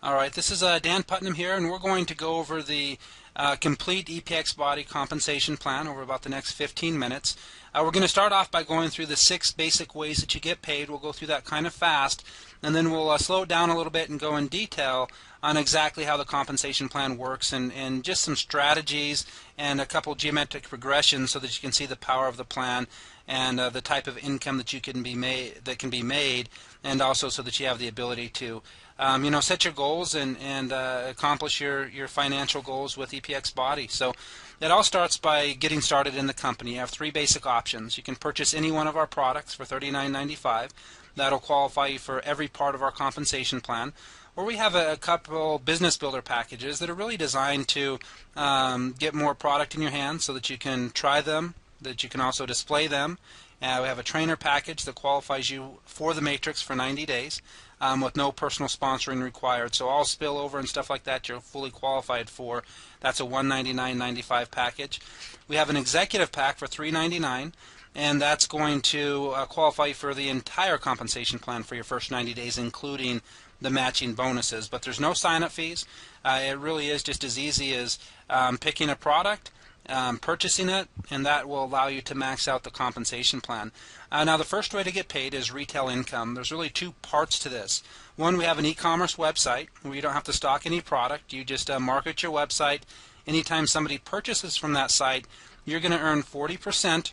Alright, this is Dan Putnam here, and we're going to go over the complete EPX body compensation plan over about the next 15 minutes. We're going to start off by going through the 6 basic ways that you get paid. We'll go through that kind of fast, and then we'll slow it down a little bit and go in detail on exactly how the compensation plan works and just some strategies and a couple geometric progressions so that you can see the power of the plan and the type of income that can be made, and also so that you have the ability to set your goals and accomplish your financial goals with EPX Body. So it all starts by getting started in the company. You have 3 basic options. You can purchase any one of our products for $39.95. That'll qualify you for every part of our compensation plan. Or we have a couple business builder packages that are really designed to get more product in your hands so that you can try them, that you can also display them. We have a trainer package that qualifies you for the matrix for 90 days with no personal sponsoring required. So all spillover and stuff like that you're fully qualified for. That's a $199.95 package. We have an executive pack for $399, and that's going to qualify you for the entire compensation plan for your first 90 days, including the matching bonuses. But there's no sign-up fees. It really is just as easy as picking a product, purchasing it, and that will allow you to max out the compensation plan. Now the first way to get paid is retail income. There's really 2 parts to this. One, we have an e-commerce website where you don't have to stock any product. You just market your website. Anytime somebody purchases from that site, you're going to earn 40%.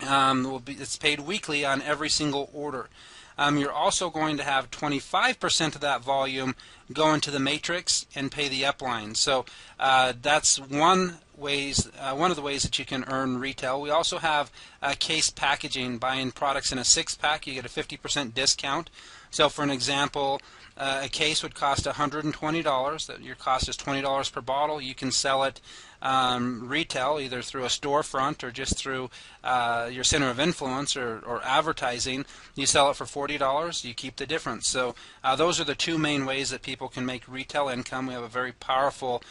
It's paid weekly on every single order. You're also going to have 25% of that volume go into the matrix and pay the upline. So that's one of the ways that you can earn retail. We also have case packaging. Buying products in a 6-pack, you get a 50% discount. So for an example, a case would cost $120. Your cost is $20 per bottle. You can sell it retail, either through a storefront or just through your center of influence or advertising. You sell it for $40. You keep the difference. So those are the 2 main ways that people can make retail income. We have a very powerful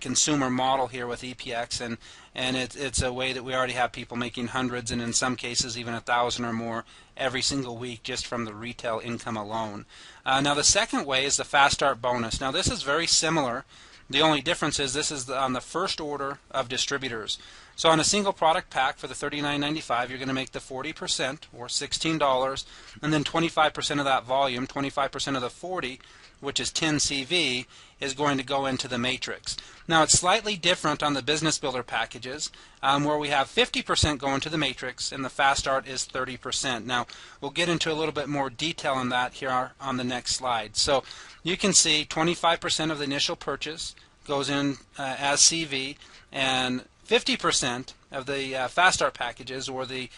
consumer model here with EPX, and it's a way that we already have people making hundreds, and in some cases even 1,000 or more every single week just from the retail income alone. Now the second way is the Fast Start bonus. Now this is very similar. The only difference is this is on the first order of distributors. So on a single product pack for the $39.95, you're going to make the 40%, or $16, and then 25% of that volume, 25% of the 40, which is 10 CV, is going to go into the matrix. Now it's slightly different on the business builder packages, where we have 50% go into the matrix and the Fast Start is 30%. Now we'll get into a little bit more detail on that here on the next slide. So you can see 25% of the initial purchase goes in as CV, and 50% of the Fast Start packages, or the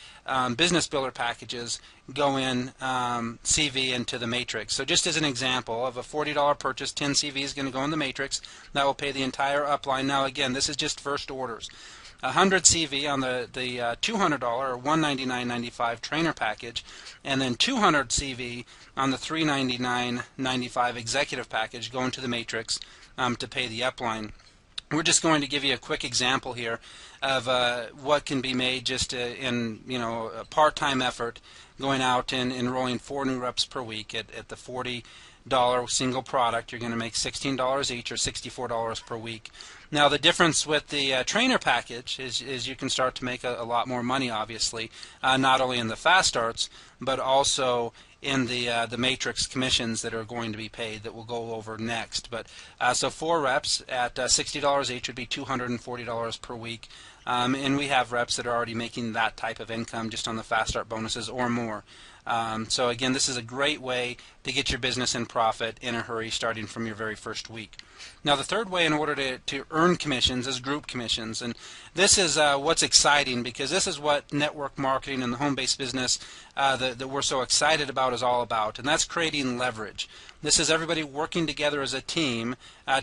business builder packages, go in CV into the matrix. So just as an example of a $40 purchase, 10 CV is going to go in the matrix. That will pay the entire upline. Now again, this is just first orders. 100 CV on the $200 or $199.95 trainer package, and then 200 CV on the $399.95 executive package go into the matrix to pay the upline. We're just going to give you a quick example here of what can be made just in a part-time effort, going out and enrolling 4 new reps per week at the $40 single product. You're going to make $16 each, or $64 per week. Now the difference with the trainer package is you can start to make a lot more money, obviously, not only in the Fast Starts, but also in the matrix commissions that are going to be paid, that we'll go over next. But so 4 reps at $60 each would be $240 per week, and we have reps that are already making that type of income just on the Fast Start bonuses or more. So again, this is a great way to get your business in profit in a hurry, starting from your very first week. Now the third way in order to earn commissions is group commissions, and this is what's exciting, because this is what network marketing and the home-based business that we're so excited about is all about, and that's creating leverage. This is everybody working together as a team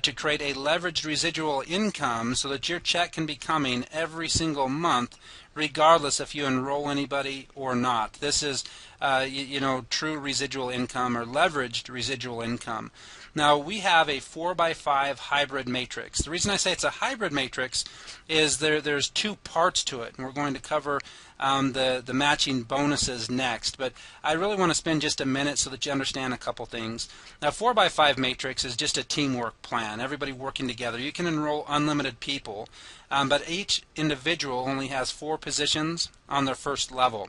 to create a leveraged residual income so that your check can be coming every single month, regardless if you enroll anybody or not. This is true residual income or leveraged residual income. Now we have a 4x5 hybrid matrix. The reason I say it's a hybrid matrix is there's two parts to it, and we're going to cover the matching bonuses next. But I really want to spend just a minute so that you understand a couple things. Now 4x5 matrix is just a teamwork plan, everybody working together. You can enroll unlimited people, but each individual only has 4 positions on their first level.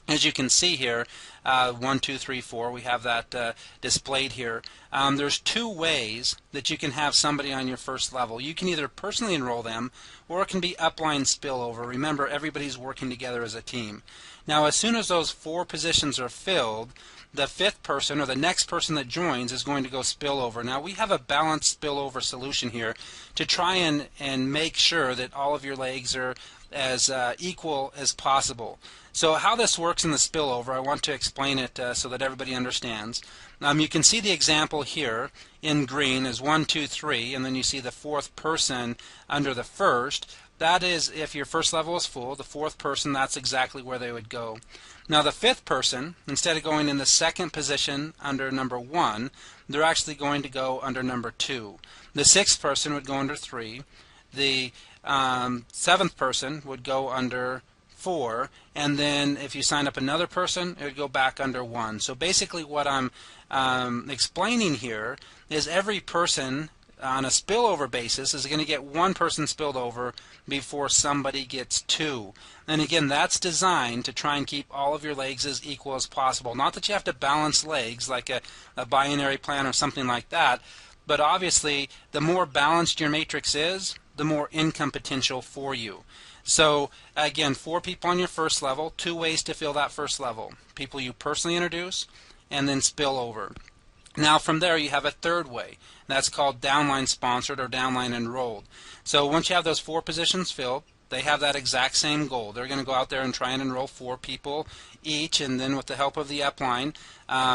As you can see here, 1, 2, 3, 4, we have that displayed here. There's 2 ways that you can have somebody on your first level. You can either personally enroll them, or it can be upline spillover. Remember, everybody's working together as a team. Now, as soon as those 4 positions are filled, the 5th person, or the next person that joins, is going to go spillover. Now, we have a balanced spillover solution here to try and make sure that all of your legs are as equal as possible. So how this works in the spillover, I want to explain it so that everybody understands. You can see the example here in green is 1, 2, 3, and then you see the 4th person under the first. That is, if your first level is full, the 4th person, that's exactly where they would go. Now the 5th person, instead of going in the 2nd position under number 1, they're actually going to go under number 2. The 6th person would go under 3. The 7th person would go under 4, and then if you sign up another person, it would go back under 1. So basically what I'm explaining here is every person on a spillover basis is going to get 1 person spilled over before somebody gets 2. And again, that's designed to try and keep all of your legs as equal as possible. Not that you have to balance legs like a binary plan or something like that, but obviously the more balanced your matrix is, the more income potential for you. So again, 4 people on your first level, 2 ways to fill that first level. People you personally introduce, and then spill over. Now from there you have a 3rd way. That's called downline sponsored or downline enrolled. So once you have those 4 positions filled, they have that exact same goal. They're going to go out there and try and enroll 4 people each, and then with the help of the upline,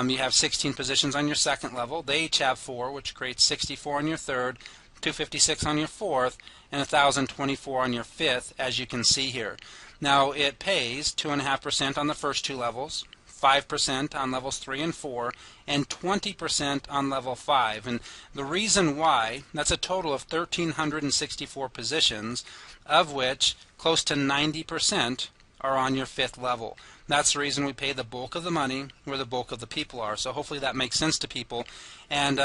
you have 16 positions on your 2nd level. They each have 4, which creates 64 on your 3rd, 256 on your 4th, and 1,024 on your 5th, as you can see here. Now it pays 2.5% on the first 2 levels, 5% on levels 3 and 4, and 20% on level 5. And the reason why, that's a total of 1,364 positions, of which close to 90% are on your 5th level. That's the reason we pay the bulk of the money where the bulk of the people are. So hopefully that makes sense to people. And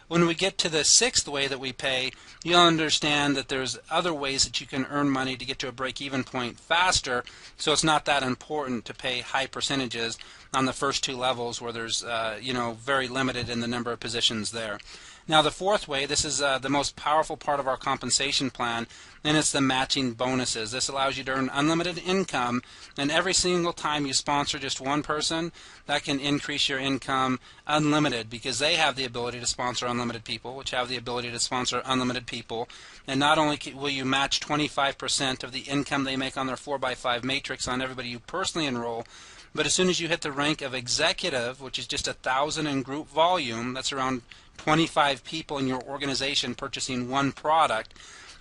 when we get to the 6th way that we pay, you'll understand that there's other ways that you can earn money to get to a break-even point faster. So it's not that important to pay high percentages on the first 2 levels where there's very limited in the number of positions there. Now the 4th way, this is the most powerful part of our compensation plan, and it's the matching bonuses. This allows you to earn unlimited income, and every single time you sponsor just 1 person, that can increase your income unlimited, because they have the ability to sponsor unlimited people, which have the ability to sponsor unlimited people. And not only will you match 25% of the income they make on their 4x5 matrix on everybody you personally enroll, but as soon as you hit the rank of executive, which is just 1,000 in group volume, that's around 25 people in your organization purchasing 1 product,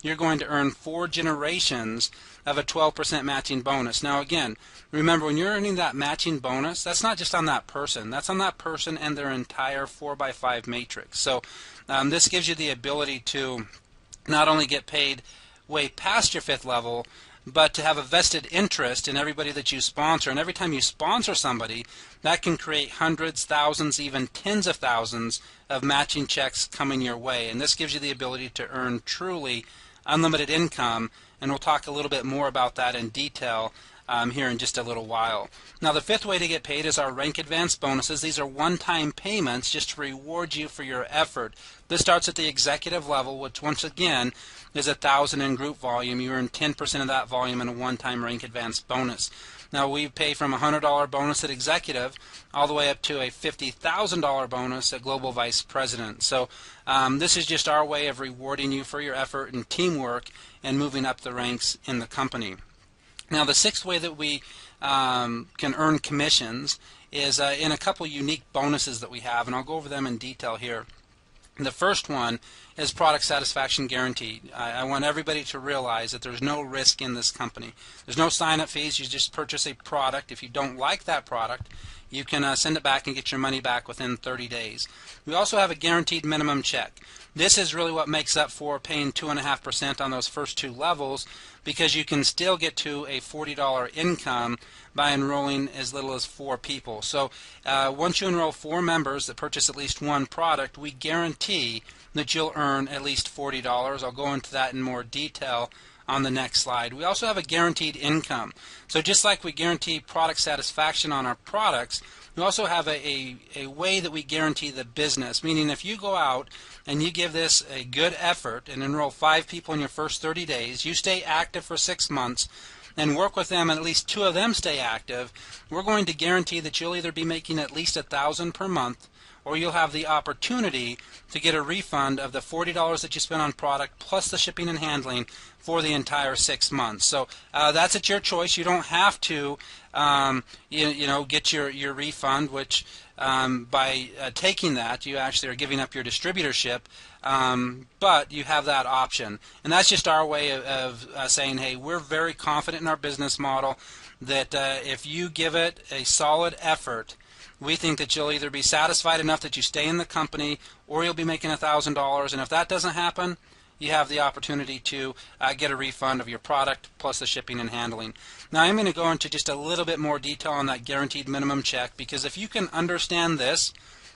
you're going to earn 4 generations of a 12% matching bonus. Now again, remember, when you're earning that matching bonus, that's not just on that person, that's on that person and their entire 4x5 matrix. So this gives you the ability to not only get paid way past your 5th level, but to have a vested interest in everybody that you sponsor. And every time you sponsor somebody, that can create hundreds, thousands, even tens of thousands of matching checks coming your way. And this gives you the ability to earn truly unlimited income, and we'll talk a little bit more about that in detail here in just a little while. Now the 5th way to get paid is our rank advance bonuses. These are one-time payments just to reward you for your effort. This starts at the executive level, which once again is 1,000 in group volume. You earn 10% of that volume in a one-time rank advance bonus. Now we pay from a $100 bonus at executive all the way up to a $50,000 bonus at global vice president. So this is just our way of rewarding you for your effort and teamwork and moving up the ranks in the company. Now the 6th way that we can earn commissions is in a couple unique bonuses that we have, and I'll go over them in detail here. The first one is product satisfaction guarantee. I want everybody to realize that there's no risk in this company. There's no sign-up fees. You just purchase a product. If you don't like that product, you can send it back and get your money back within 30 days. We also have a guaranteed minimum check. This is really what makes up for paying 2.5% on those first 2 levels, because you can still get to a $40 income by enrolling as little as 4 people. So once you enroll 4 members that purchase at least one product, we guarantee that you'll earn at least $40. I'll go into that in more detail on the next slide. We also have a guaranteed income. So just like we guarantee product satisfaction on our products, we also have a way that we guarantee the business, meaning if you go out and you give this a good effort and enroll 5 people in your first 30 days, you stay active for 6 months, and work with them and at least 2 of them stay active, we're going to guarantee that you'll either be making at least $1,000 per month, or you'll have the opportunity to get a refund of the $40 that you spent on product plus the shipping and handling for the entire 6 months. So that's at your choice. You don't have to get your refund, which by taking that you actually are giving up your distributorship, but you have that option. And that's just our way of saying, hey, we're very confident in our business model that if you give it a solid effort, we think that you'll either be satisfied enough that you stay in the company, or you'll be making $1,000. And if that doesn't happen, you have the opportunity to get a refund of your product plus the shipping and handling. Now I'm going to go into just a little bit more detail on that guaranteed minimum check, because if you can understand this,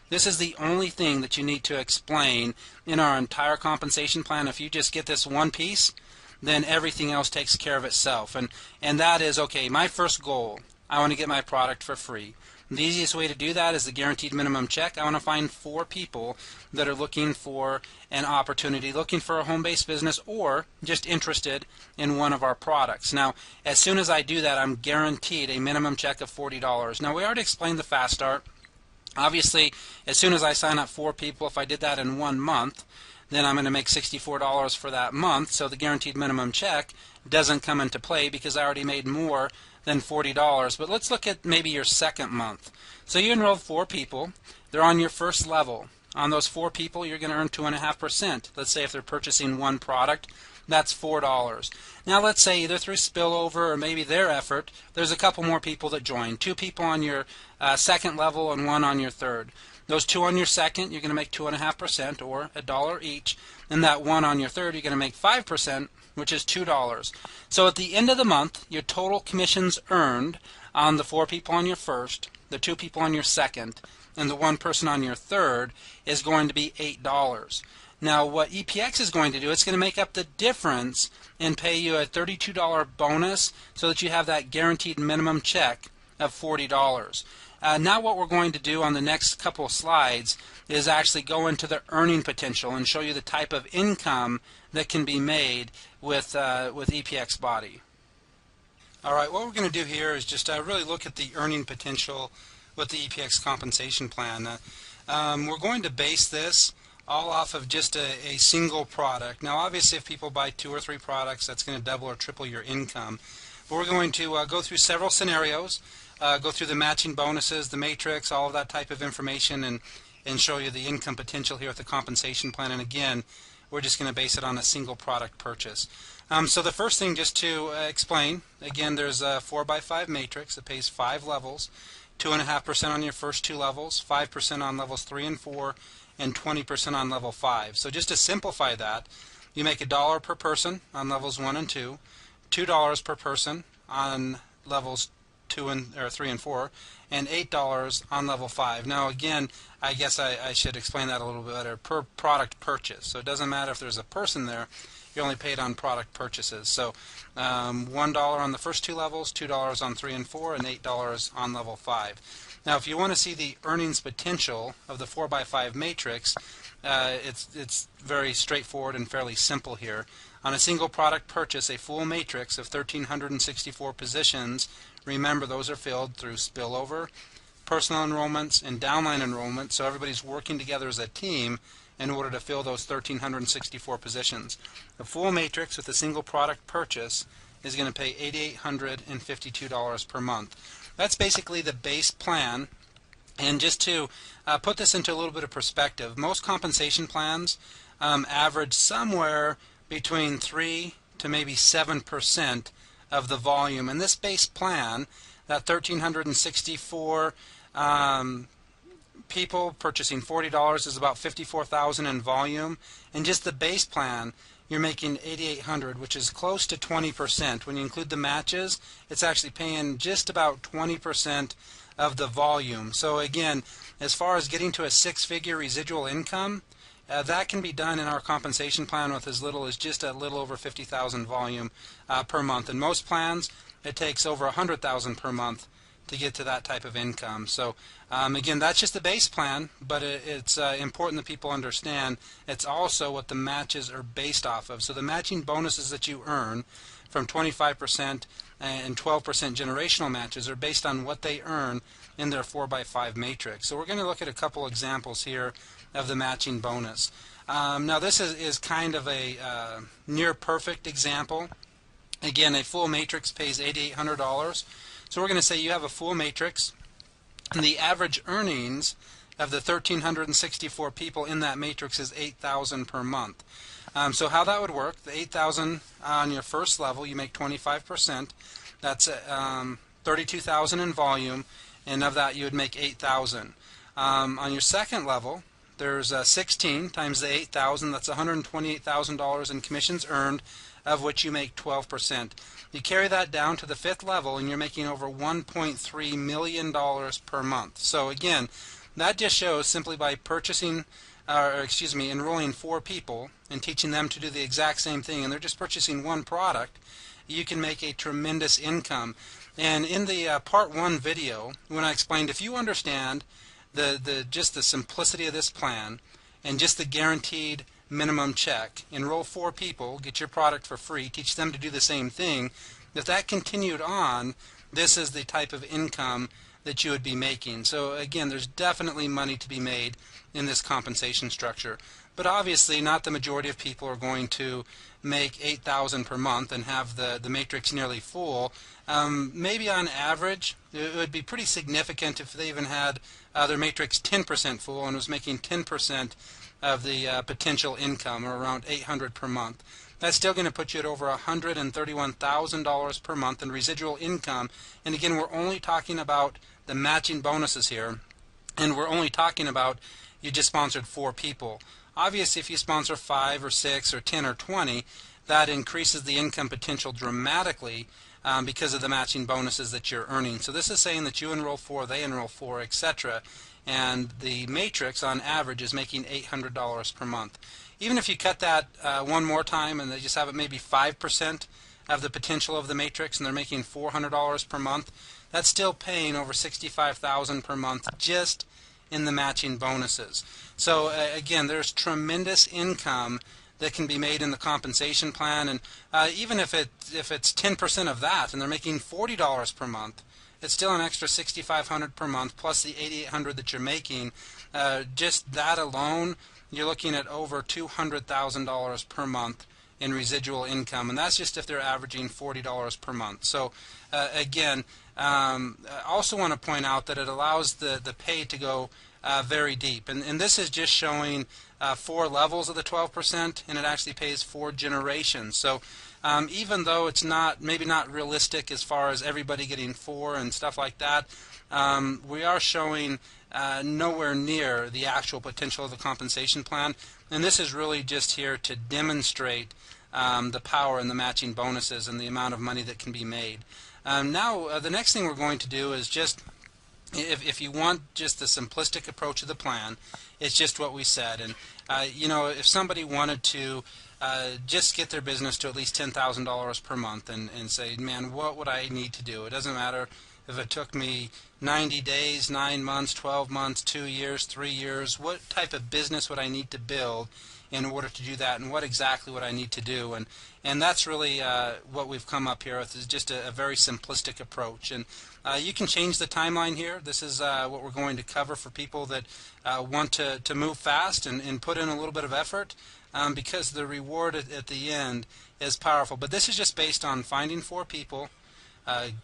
this is the only thing that you need to explain in our entire compensation plan. If you just get this one piece, then everything else takes care of itself. And that is, okay, my first goal, I want to get my product for free. The easiest way to do that is the guaranteed minimum check. I want to find 4 people that are looking for an opportunity, looking for a home-based business, or just interested in one of our products. Now, as soon as I do that, I'm guaranteed a minimum check of $40. Now, we already explained the Fast Start. Obviously, as soon as I sign up 4 people, if I did that in 1 month, then I'm going to make $64 for that month, so the guaranteed minimum check doesn't come into play because I already made more than $40. But let's look at maybe your second month. So you enrolled 4 people. They're on your first level. On those 4 people, you're going to earn 2.5%. Let's say if they're purchasing one product, that's $4. Now let's say either through spillover or maybe their effort, there's a couple more people that join. 2 people on your second level and 1 on your third. Those 2 on your second, you're going to make 2.5%, or $1 each. And that 1 on your third, you're going to make 5%, which is $2. So at the end of the month, your total commissions earned on the 4 people on your first, the 2 people on your second, and the 1 person on your third is going to be $8. Now what EPX is going to do, it's going to make up the difference and pay you a $32 bonus so that you have that guaranteed minimum check of $40. Now what we're going to do on the next couple of slides is actually go into the earning potential and show you the type of income that can be made with EPX Body. Alright, what we're going to do here is just really look at the earning potential with the EPX compensation plan. We're going to base this all off of just a single product. Now obviously if people buy 2 or 3 products, that's going to double or triple your income. But we're going to go through several scenarios, go through the matching bonuses, the matrix, all of that type of information, and show you the income potential here with the compensation plan. And again, we're just going to base it on a single product purchase. So the first thing, just to explain, again, there's a 4x5 matrix that pays 5 levels, 2.5% on your first 2 levels, 5% on levels 3 and 4, and 20% on level 5. So just to simplify that, you make $1 per person on levels 1 and 2, $2 per person on levels 3 and 4, and $8 on level 5. Now again, I guess I should explain that a little bit better. Per product purchase. So it doesn't matter if there's a person there, you're only paid on product purchases. So $1 on the first 2 levels, $2 on 3 and 4, and $8 on level 5. Now if you want to see the earnings potential of the 4x5 matrix, it's very straightforward and fairly simple here. On a single product purchase, a full matrix of 1,364 positions, remember those are filled through spillover, personal enrollments, and downline enrollments, so everybody's working together as a team in order to fill those 1,364 positions. A full matrix with a single product purchase is going to pay $8,852 per month. That's basically the base plan. And just to put this into a little bit of perspective, most compensation plans average somewhere between 3 to maybe 7% of the volume. And this base plan, that 1,364 People purchasing $40 is about 54,000 in volume, and just the base plan you're making 8,800, which is close to 20%. When you include the matches, it's actually paying just about 20% of the volume. So again, as far as getting to a six-figure residual income, that can be done in our compensation plan with as little as just a little over 50,000 volume per month. In most plans, it takes over 100,000 per month to get to that type of income. So again, that's just the base plan, but it's important that people understand it's also what the matches are based off of. So the matching bonuses that you earn from 25% and 12% generational matches are based on what they earn in their 4x5 matrix. So we're going to look at a couple examples here of the matching bonus. Now this is kind of a near perfect example. Again, a full matrix pays $8,800. So we're going to say you have a full matrix, and the average earnings of the 1,364 people in that matrix is $8,000 per month. So how that would work, the $8,000 on your first level, you make 25%. That's $32,000 in volume, and of that you would make $8,000. On your second level, there's 16 times the $8,000. That's $128,000 in commissions earned, of which you make 12%. You carry that down to the fifth level, and you're making over $1.3 million per month. So again, that just shows simply by enrolling 4 people and teaching them to do the exact same thing, and they're just purchasing one product, you can make a tremendous income. And in the part 1 video, when I explained, if you understand just the simplicity of this plan and just the guaranteed minimum check, enroll 4 people, get your product for free, teach them to do the same thing, if that continued on, this is the type of income that you would be making. So again, there's definitely money to be made in this compensation structure. But obviously not the majority of people are going to make $8,000 per month and have the matrix nearly full. Maybe on average it would be pretty significant if they even had their matrix 10% full and was making 10% of the potential income, or around $800 per month. That's still going to put you at over $131,000 per month in residual income. And again, we're only talking about the matching bonuses here, and we're only talking about you just sponsored 4 people. Obviously, if you sponsor 5 or 6 or 10 or 20, that increases the income potential dramatically because of the matching bonuses that you're earning. So this is saying that you enroll 4, they enroll 4, etc. And the matrix on average is making $800 per month. Even if you cut that one more time and they just have it maybe 5% of the potential of the matrix and they're making $400 per month, that's still paying over $65,000 per month just in the matching bonuses. So again, there's tremendous income that can be made in the compensation plan, and even if it's 10% of that and they're making $40 per month, it's still an extra $6,500 per month plus the $8,800 that you're making. Just that alone, you're looking at over $200,000 per month in residual income, and that's just if they're averaging $40 per month. So again, I also want to point out that it allows the pay to go very deep, and this is just showing 4 levels of the 12%, and it actually pays 4 generations. So even though it's maybe not realistic as far as everybody getting 4 and stuff like that, we are showing nowhere near the actual potential of the compensation plan, and this is really just here to demonstrate the power in the matching bonuses and the amount of money that can be made. Now the next thing we're going to do is just, if you want just the simplistic approach of the plan, it's just what we said. And you know, if somebody wanted to just get their business to at least $10,000 per month and say, man, what would I need to do? It doesn't matter if it took me 90 days, 9 months, 12 months, 2 years, 3 years, what type of business would I need to build in order to do that, and what exactly would I need to do? And that's really what we've come up here with, is just a very simplistic approach. And you can change the timeline here. This is what we're going to cover for people that want to move fast and put in a little bit of effort, because the reward at the end is powerful. But this is just based on finding 4 people,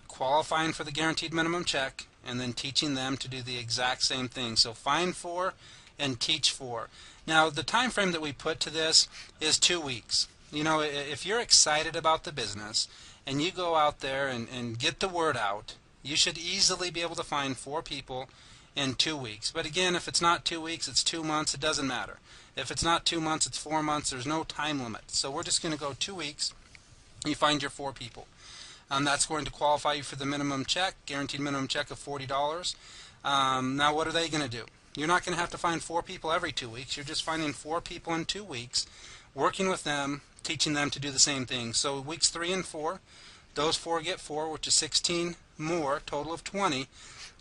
qualifying for the guaranteed minimum check, and then teaching them to do the exact same thing. So find 4 and teach 4. Now the time frame that we put to this is 2 weeks. You know, if you're excited about the business and you go out there and get the word out, you should easily be able to find 4 people in 2 weeks. But again, if it's not 2 weeks, it's 2 months, it doesn't matter. If it's not 2 months, it's 4 months. There's no time limit. So we're just going to go 2 weeks. You find your 4 people. That's going to qualify you for the minimum check, guaranteed minimum check of $40. Now what are they going to do? You're not going to have to find 4 people every 2 weeks. You're just finding 4 people in 2 weeks, working with them, teaching them to do the same thing. So weeks 3 and 4, those 4 get 4, which is 16 more, total of 20,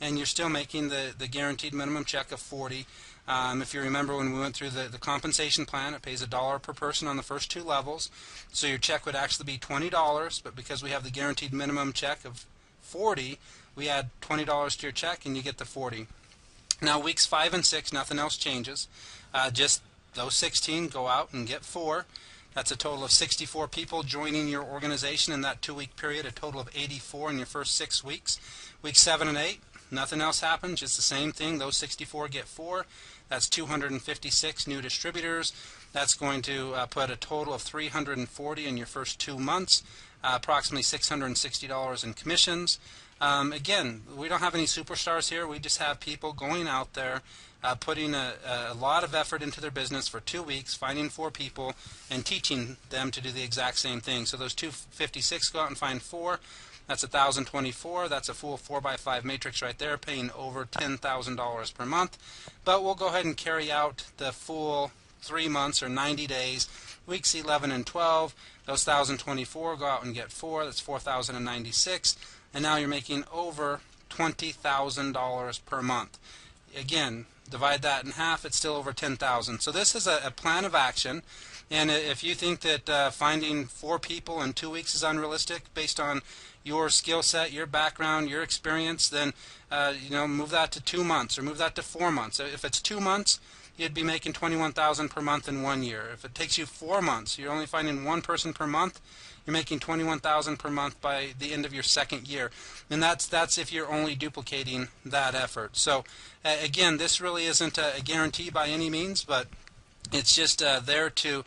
and you're still making the guaranteed minimum check of 40. If you remember when we went through the compensation plan, it pays $1 per person on the first 2 levels. So your check would actually be $20, but because we have the guaranteed minimum check of 40, we add $20 to your check and you get the 40. Now weeks 5 and 6, nothing else changes. Just those 16 go out and get 4. That's a total of 64 people joining your organization in that 2-week period, a total of 84 in your first 6 weeks. Weeks 7 and 8, nothing else happens, just the same thing. Those 64 get 4. That's 256 new distributors. That's going to put a total of 340 in your first 2 months, approximately $660 in commissions. Again, we don't have any superstars here. We just have people going out there, putting a lot of effort into their business for 2 weeks, finding 4 people, and teaching them to do the exact same thing. So those 256 go out and find 4. That's 1,024. That's a full 4x5 matrix right there, paying over $10,000 per month. But we'll go ahead and carry out the full 3 months or 90 days. Weeks 11 and 12, those 1,024 go out and get 4. That's 4,096. And now you're making over $20,000 per month. Again, divide that in half, it's still over $10,000. So this is a plan of action. And if you think that finding 4 people in 2 weeks is unrealistic based on your skill set, your background, your experience, then move that to 2 months or move that to 4 months. If it's 2 months, you'd be making $21,000 per month in 1 year. If it takes you 4 months, you're only finding 1 person per month, you're making $21,000 per month by the end of your 2nd year. And that's if you're only duplicating that effort. So again, this really isn't a guarantee by any means, but it's just there to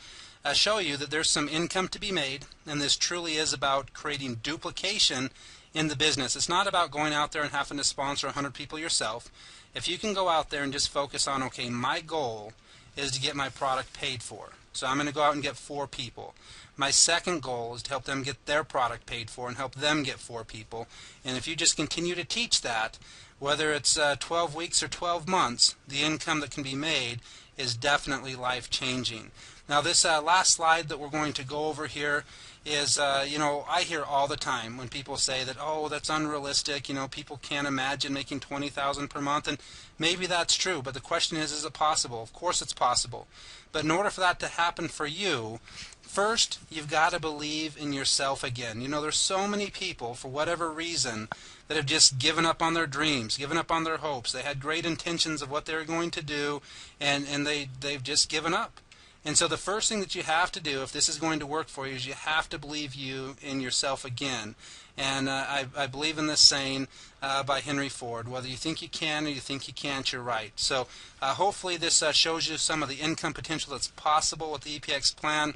show you that there's some income to be made, and this truly is about creating duplication in the business. It's not about going out there and having to sponsor 100 people yourself. If you can go out there and just focus on, okay, my goal is to get my product paid for. So I'm going to go out and get 4 people. My second goal is to help them get their product paid for and help them get 4 people. And if you just continue to teach that, whether it's 12 weeks or 12 months, the income that can be made is definitely life-changing. Now this last slide that we're going to go over here is, I hear all the time when people say that, oh, that's unrealistic, people can't imagine making $20,000 per month, and maybe that's true, but the question is it possible? Of course it's possible. But in order for that to happen for you, first, you've got to believe in yourself again. There's so many people, for whatever reason, that have just given up on their dreams, given up on their hopes. They had great intentions of what they were going to do, and they've just given up. And so the first thing that you have to do, if this is going to work for you, is you have to believe in yourself again. And I believe in this saying by Henry Ford, whether you think you can or you think you can't, you're right. So hopefully this shows you some of the income potential that's possible with the EPX plan,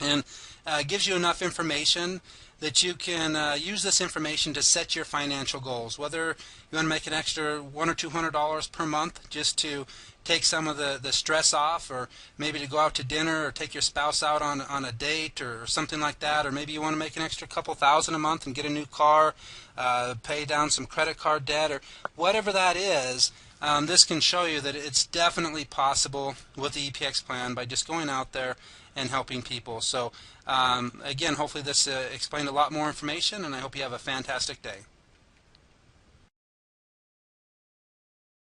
and gives you enough information that you can use this information to set your financial goals. Whether you want to make an extra $100 or $200 per month just to take some of the stress off, or maybe to go out to dinner or take your spouse out on a date or something like that, or maybe you want to make an extra couple thousand a month and get a new car, pay down some credit card debt, or whatever that is. This can show you that it's definitely possible with the EPX plan by just going out there and helping people. So again, hopefully this explained a lot more information, and I hope you have a fantastic day.